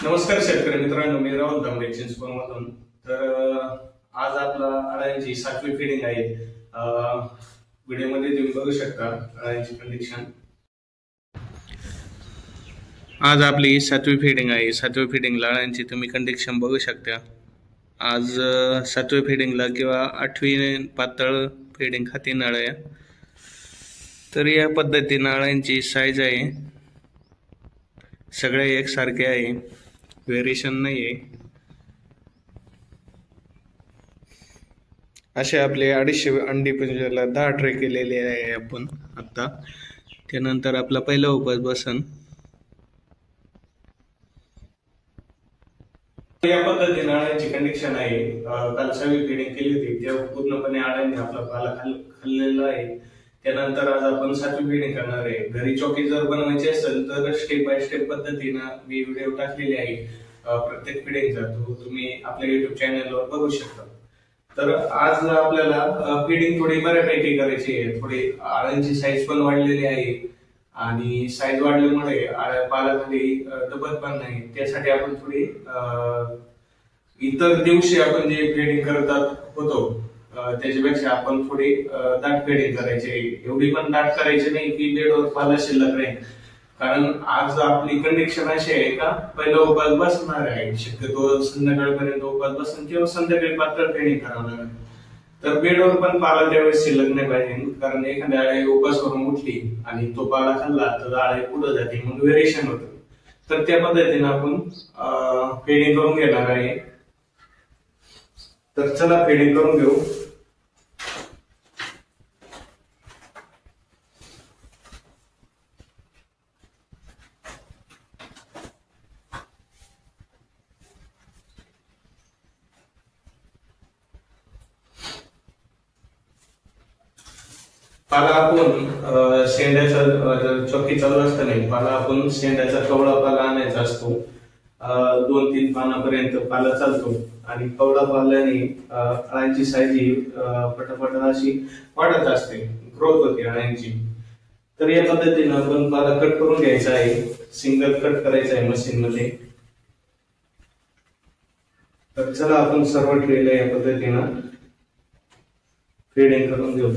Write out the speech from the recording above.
नमस्कार शेतकरी मित्रांनो, मी राहुल तांबे चिंचवडमधून. आज आपला अळ्यांची 7वी फिडिंग आहे. व्हिडिओमध्ये तुम्ही बघू शकता अळ्यांची कंडिशन. आज आपली 7वी फिडिंग आहे. 7वी फिडिंगला अळ्यांची तुम्ही कंडिशन बघू शकता. आज 7वी फिडिंगला किंवा 8वी पातळ फिडिंग खाती अळ्या. तर या पद्धतीने अळ्यांची साईज आहे. सगळे एकसारखे आहे, व्हेरिएशन नाही आहे. असे आपले 250 अंडी पुंजाला 10 ट्रे केलेले आहे आपण आता. त्यानंतर आपला पहिला उपास बसन. या पद्धतीने अळ्यांची कंडिशन आहे. काल 6वी फिडिंग केली होती तेव्हा पूर्णपणे अळ्यांनी आपला पाला खाल्लेला आहे. त्यानंतर आज आपण 7वी फिडिंग करणार आहे. घरी चौकी जर बनवायची असेल तर स्टेप बाय स्टेप पद्धतीने मी व्हिडिओ टाकलेले आहे. प्रत्येक फिडिंगचा तुम्ही आपल्या युट्यूब चॅनलवर बघू शकता. तर आज आपल्याला फिडिंग थोडी बऱ्यापैकी करायची आहे. थोडी अळ्यांची साईज पण वाढलेली आहे आणि साईज वाढल्यामुळे अळ्या पालाखाली दबत पण नाही. त्यासाठी आपण थोडी इतर दिवशी आपण जे फिडिंग करतात होतो त्याच्यापेक्षा आपण थोडी दाट फिडिंग करायची. एवढी पण दाट करायची नाही की बेडवर पाला शिल्लक नाही. कारण आज आपली कंडिशन अशी आहे का पहिला उपास बसणार आहे. शक्यतो संध्याकाळपर्यंत उपास बसून किंवा संध्याकाळी पातळ फिडिंग करावं लागेल. तर बेडवर पण पाला त्यावेळेस शिल्लक नाही पाहिजे. कारण एखाद्या अळी उपासवरून उठली आणि तो पाला खाल्ला तर अळी पुढे जाते, मग व्हेरिएशन होतं. तर त्या पद्धतीने आपण फिडिंग करून घेणार आहे. तर चला फिडिंग करून घेऊ. पाला आपण शेंड्याचा चौकी चालू असताना पाला आपण शेंड्याचा कवळा पाला आणायचा असतो. 2-3 पानापर्यंत पाला चालतो आणि कवळा पाल्याने अळ्यांची साईज पटापट अशी वाढत असते, ग्रोथ होते अळ्यांची. तर या पद्धतीने आपण पाला कट करून घ्यायचा आहे. सिंगल कट करायचा आहे मशीन मध्ये. तर चला आपण सर्व ट्रेला या पद्धतीने फिडिंग करून घेऊ.